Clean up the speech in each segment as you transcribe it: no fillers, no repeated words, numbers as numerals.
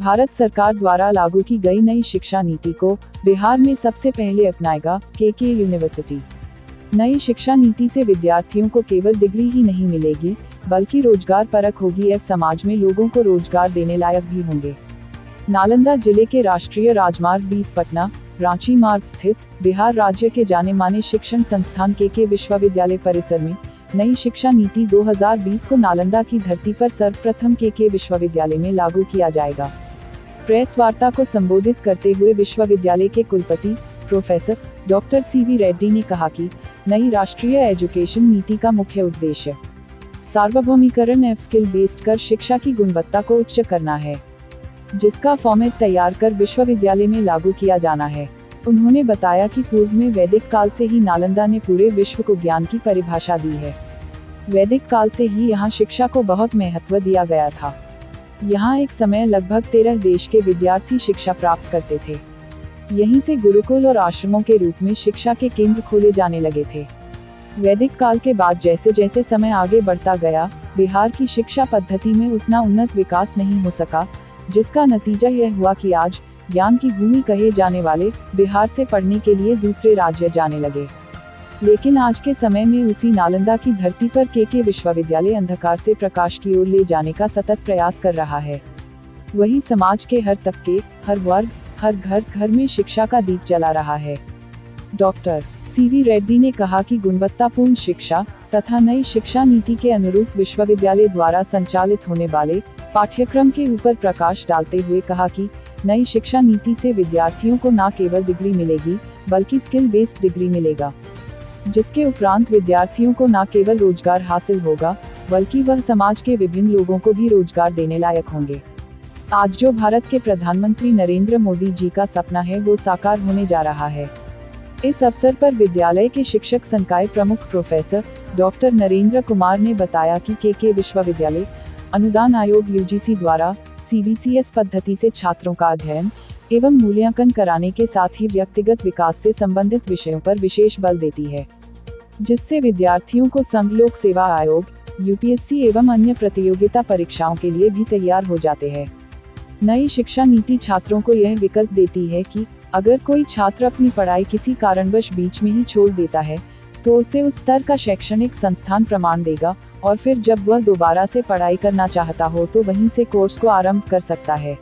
भारत सरकार द्वारा लागू की गई नई शिक्षा नीति को बिहार में सबसे पहले अपनाएगा के यूनिवर्सिटी। नई शिक्षा नीति से विद्यार्थियों को केवल डिग्री ही नहीं मिलेगी, बल्कि रोजगार परक होगी। समाज में लोगों को रोजगार देने लायक भी होंगे। नालंदा जिले के राष्ट्रीय राजमार्ग 20 पटना रांची मार्ग स्थित बिहार राज्य के जाने माने शिक्षण संस्थान के विश्वविद्यालय परिसर में नई शिक्षा नीति 2020 को नालंदा की धरती पर सर्वप्रथम के विश्वविद्यालय में लागू किया जाएगा। प्रेस वार्ता को संबोधित करते हुए विश्वविद्यालय के कुलपति प्रोफेसर डॉक्टर सीवी रेड्डी ने कहा कि नई राष्ट्रीय एजुकेशन नीति का मुख्य उद्देश्य सार्वभौमिकरण एवं स्किल बेस्ड कर शिक्षा की गुणवत्ता को उच्च करना है, जिसका फॉर्मेट तैयार कर विश्वविद्यालय में लागू किया जाना है। उन्होंने बताया कि पूर्व में वैदिक काल से ही नालंदा ने पूरे विश्व को ज्ञान की परिभाषा दी है। वैदिक काल से ही यहाँ शिक्षा को बहुत महत्व दिया गया था। यहाँ एक समय लगभग 13 देश के विद्यार्थी शिक्षा प्राप्त करते थे। यहीं से गुरुकुल और आश्रमों के रूप में शिक्षा के केंद्र खोले जाने लगे थे। वैदिक काल के बाद जैसे जैसे समय आगे बढ़ता गया, बिहार की शिक्षा पद्धति में उतना उन्नत विकास नहीं हो सका, जिसका नतीजा यह हुआ कि आज ज्ञान की भूमि कहे जाने वाले बिहार से पढ़ने के लिए दूसरे राज्य जाने लगे। लेकिन आज के समय में उसी नालंदा की धरती पर के विश्वविद्यालय अंधकार से प्रकाश की ओर ले जाने का सतत प्रयास कर रहा है। वही समाज के हर तबके, हर वर्ग, हर घर में शिक्षा का दीप जला रहा है। डॉक्टर सीवी रेड्डी ने कहा कि गुणवत्तापूर्ण शिक्षा तथा नई शिक्षा नीति के अनुरूप विश्वविद्यालय द्वारा संचालित होने वाले पाठ्यक्रम के ऊपर प्रकाश डालते हुए कहा कि नई शिक्षा नीति से विद्यार्थियों को न केवल डिग्री मिलेगी, बल्कि स्किल बेस्ड डिग्री मिलेगा, जिसके उपरांत विद्यार्थियों को न केवल रोजगार हासिल होगा, बल्कि वह समाज के विभिन्न लोगों को भी रोजगार देने लायक होंगे। आज जो भारत के प्रधानमंत्री नरेंद्र मोदी जी का सपना है, वो साकार होने जा रहा है। इस अवसर पर विद्यालय के शिक्षक संकाय प्रमुख प्रोफेसर डॉक्टर नरेंद्र कुमार ने बताया कि के विश्वविद्यालय अनुदान आयोग यूजीसी द्वारा CBCS पद्धति से छात्रों का अध्ययन एवं मूल्यांकन कराने के साथ ही व्यक्तिगत विकास से संबंधित विषयों पर विशेष बल देती है, जिससे विद्यार्थियों को संघ लोक सेवा आयोग, UPSC एवं अन्य प्रतियोगिता परीक्षाओं के लिए भी तैयार हो जाते हैं। नई शिक्षा नीति छात्रों को यह विकल्प देती है कि अगर कोई छात्र अपनी पढ़ाई किसी कारणवश बीच में ही छोड़ देता है, तो उसे उस स्तर का शैक्षणिक संस्थान प्रमाण देगा और फिर जब वह दोबारा से पढ़ाई करना चाहता हो तो वहीं से कोर्स को आरंभ कर सकता है।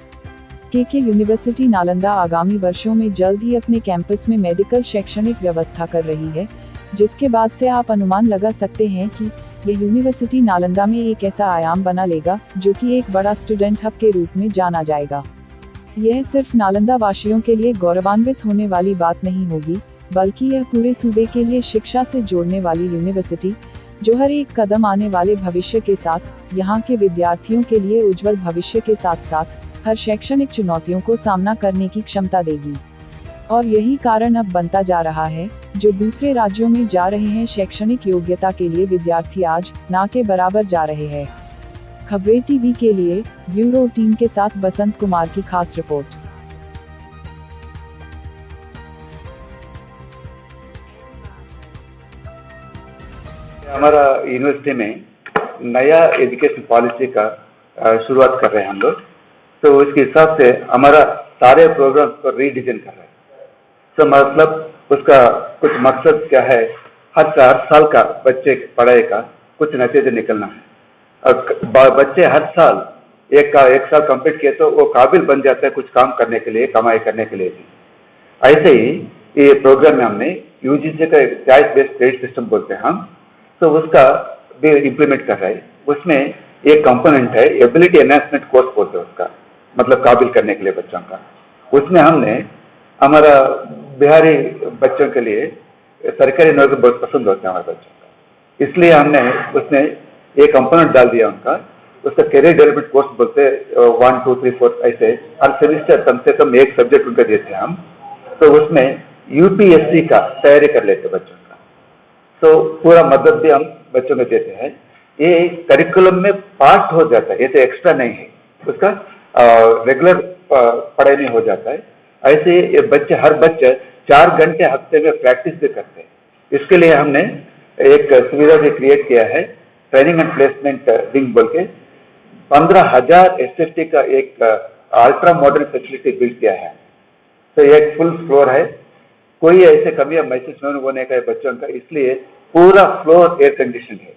के यूनिवर्सिटी नालंदा आगामी वर्षों में जल्द ही अपने कैंपस में मेडिकल शैक्षणिक व्यवस्था कर रही है, जिसके बाद से आप अनुमान लगा सकते हैं कि यह यूनिवर्सिटी नालंदा में एक ऐसा आयाम बना लेगा जो कि एक बड़ा स्टूडेंट हब के रूप में जाना जाएगा। यह सिर्फ नालंदा वासियों के लिए गौरवान्वित होने वाली बात नहीं होगी, बल्कि यह पूरे सूबे के लिए शिक्षा से जोड़ने वाली यूनिवर्सिटी, जो हर एक कदम आने वाले भविष्य के साथ यहाँ के विद्यार्थियों के लिए उज्जवल भविष्य के साथ साथ हर शैक्षणिक चुनौतियों को सामना करने की क्षमता देगी। और यही कारण अब बनता जा रहा है, जो दूसरे राज्यों में जा रहे हैं शैक्षणिक योग्यता के लिए विद्यार्थी आज ना के बराबर जा रहे हैं। खबरें टीवी के लिए ब्यूरो टीम के साथ बसंत कुमार की खास रिपोर्ट। हमारा यूनिवर्सिटी में नया एजुकेशन पॉलिसी का शुरुआत कर रहे हैं हम लोग, तो इसके हिसाब से हमारा सारे प्रोग्राम को रीडिजाइन कर रहे हैं। तो मतलब उसका कुछ मकसद क्या है, हर 4 साल का बच्चे पढ़ाई का कुछ नतीजे निकलना है। और बच्चे हर साल एक साल कंप्लीट किए तो वो काबिल बन जाता है कुछ काम करने के लिए, कमाई करने के लिए भी। ऐसे ही ये प्रोग्राम में हमने यूजीसी का चॉइस बेस्ड क्रेडिट सिस्टम बोलते हैं हम, तो उसका भी इम्प्लीमेंट कर रहे हैं। उसमें एक कंपोनेंट है एबिलिटी एनहांसमेंट कोर्स बोलते हैं उसका, मतलब काबिल करने के लिए बच्चों का। उसमें हमने हमारा बिहारी बच्चों के लिए सरकारी नौकरी बहुत पसंद होते हैं हमारे बच्चों का, इसलिए हमने उसमें एक कंपोनेंट डाल दिया उनका। उसका कैरियर डेवलपमेंट कोर्स बोलते हैं, 1, 2, 3, 4 ऐसे हर सेमिस्टर कम से कम एक सब्जेक्ट उनका देते हैं हम। तो उसमें UPSC का तैयारी कर लेते बच्चों का, तो पूरा मदद भी हम बच्चों को देते हैं। ये करिकुलम में पार्ट हो जाता है, ये तो एक्स्ट्रा नहीं है, उसका रेगुलर पढ़ाई में हो जाता है। ऐसे ये बच्चे हर बच्चे 4 घंटे हफ्ते में प्रैक्टिस भी करते हैं। इसके लिए हमने एक सुविधा भी क्रिएट किया है, ट्रेनिंग एंड प्लेसमेंट विंग बोल के। 15,000 SFT का एक अल्ट्रा मॉडर्न फैसिलिटी बिल्ड किया है। तो एक फुल फ्लोर है, कोई ऐसे कमियां महसूस नहीं होने का है बच्चों का, इसलिए पूरा फ्लोर एयर कंडीशन है।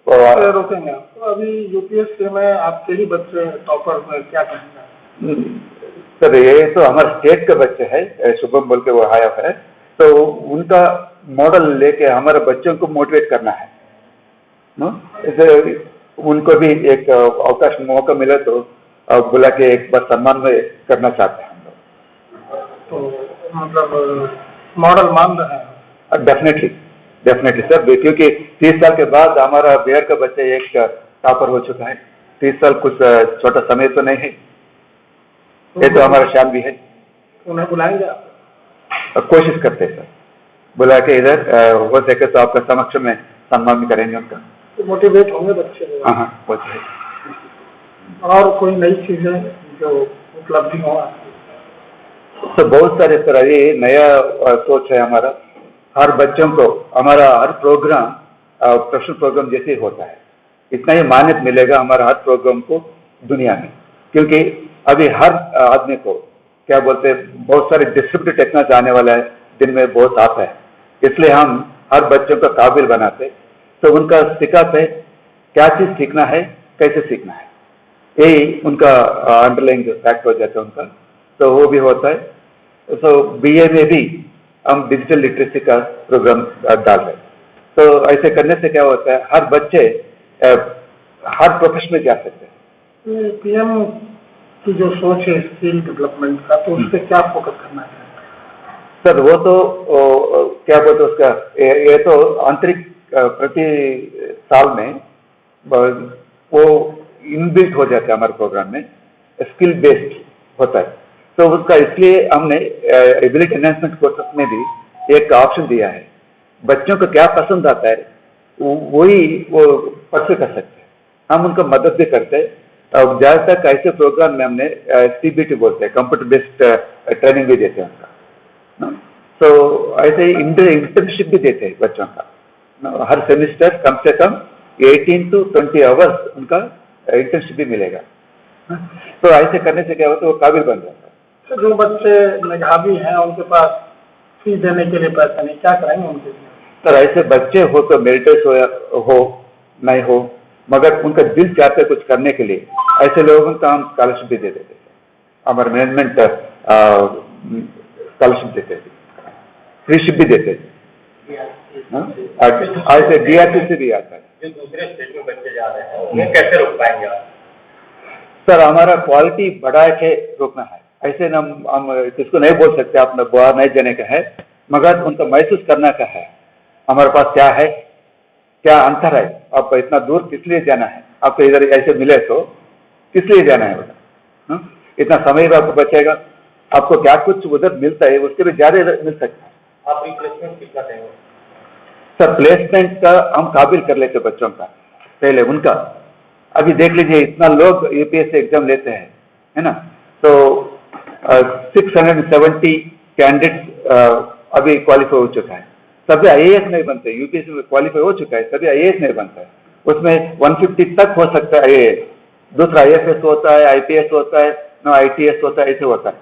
और रोकेंगे आप, तो अभी यूपीएससी में आपके ही बच्चे टॉपर में क्या कहेंगे? सर ये तो हमारे स्टेट के बच्चे हैं, शुभम बोल के वो आया है, तो उनका मॉडल लेके हमारे बच्चों को मोटिवेट करना है। इसे उनको भी एक अवकाश मौका मिले तो बुला के एक बार सम्मान में करना चाहते हैं हम लोग। तो मतलब मॉडल मान रहे हैं? डेफिनेटली डेफिनेटली सर, क्योंकि 30 साल के बाद हमारा बिहार का बच्चा एक टॉपर हो चुका है। 30 साल कुछ छोटा समय तो नहीं है, ये तो हमारा शान भी है। उन्हें बुलाएंगे आप? कोशिश करते हैं सर, बुला के इधर हो सके तो आपका समक्ष में सम्मान भी करेंगे उनका। तो मोटिवेट होंगे बच्चे? हाँ वो तो है। और कोई नई चीजें जो उपलब्धि हो आपकी? तो बहुत सारे सर, ये नया सोच है हमारा। हर बच्चों को हमारा हर प्रोग्राम प्रोफेशनल प्रोग्राम जैसे ही होता है, इतना ही मान्यता मिलेगा हमारा हर प्रोग्राम को दुनिया में। क्योंकि अभी हर आदमी को क्या बोलते हैं, बहुत सारे डिस्ट्रिब्यूटेड टेक्नोलॉजी आने वाला है, दिन में बहुत आता है, इसलिए हम हर बच्चों का काबिल बनाते, तो उनका सिखाते क्या चीज़ सीखना है, कैसे सीखना है, यही उनका अंडरलाइंग फैक्ट हो जाता है उनका। तो वो भी होता है। तो बीए में भी हम डिजिटल लिटरेसी का प्रोग्राम डाल रहे हैं। तो ऐसे करने से क्या होता है, हर बच्चे हर प्रोफेशन में जा सकते हैं। पीएम की जो सोच है स्किल डेवलपमेंट का, तो उस पर क्या फोकस करना है सर? वो तो क्या बोलते उसका, ये तो आंतरिक प्रति साल में वो इनबिल्ट हो जाता है हमारे प्रोग्राम में, स्किल बेस्ड होता है। तो उसका इसलिए हमने एबिलिटी एनहांसमेंट कोर्सेस में भी एक ऑप्शन दिया है। बच्चों को क्या पसंद आता है वही वो परस्यू कर सकते हैं, हम उनको मदद भी करते हैं। अब ज़्यादातर ऐसे प्रोग्राम में हमने CBT बोलते हैं, कंप्यूटर बेस्ड ट्रेनिंग भी देते हैं उनका। तो ऐसे ही इंटर्नशिप भी देते हैं बच्चों का। हर सेमिस्टर कम से कम 18 to 20 आवर्स उनका इंटर्नशिप भी मिलेगा। तो ऐसे करने से क्या होता है, वो काबिल बन जाता है। तो जो बच्चे मेधावी हैं उनके पास फीस देने के लिए पैसा नहीं, क्या करेंगे उनके लिए? सर ऐसे बच्चे हो तो मेरिटस हो नहीं हो, मगर उनका दिल चाहता है कुछ करने के लिए, ऐसे लोगों को हम स्कॉलरशिप भी दे देते हैं। हमारे मैनेजमेंट स्कॉलरशिप देते थे, फ्रीशिप भी देते थे। ऐसे DRC से भी आता है। जो दूसरे स्टेट में बच्चे जा रहे हैं उन्हें कैसे रोक पाएंगे आप? सर हमारा क्वालिटी बढ़ा के रोकना है। ऐसे हम किसको नहीं बोल सकते आपने बुआ नहीं देने का है, मगर उनको महसूस करना का है हमारे पास क्या है, क्या अंतर है, आपको इतना दूर किस लिए जाना है, आपको इधर ऐसे मिले तो किस लिए जाना है बेटा, इतना समय भी आपको बचेगा, आपको क्या कुछ उधर मिलता है उसके भी ज़्यादा मिल सकता है। आप रिप्लेसमेंट कितना देंगे? सर प्लेसमेंट का हम काबिल कर लेते बच्चों का, पहले उनका। अभी देख लीजिए इतना लोग UPSC एग्जाम लेते हैं, है ना, तो 670 कैंडिडेट्स अभी क्वालिफाई हो चुका है। सभी IAS नहीं बनते, UPSC में क्वालिफाई हो चुका है, सभी IAS नहीं बनता है। उसमें 150 तक हो सकता है IAS, दूसरा IFS होता है, IPS होता है, ITS होता है, ऐसे होता है।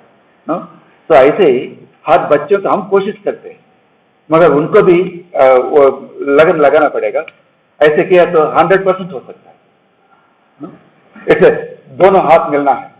तो ऐसे ही हर बच्चों को हम कोशिश करते हैं, मगर उनको भी वो लगन लगाना पड़ेगा। ऐसे किया तो 100% हो सकता है। ऐसे दोनों हाथ मिलना है।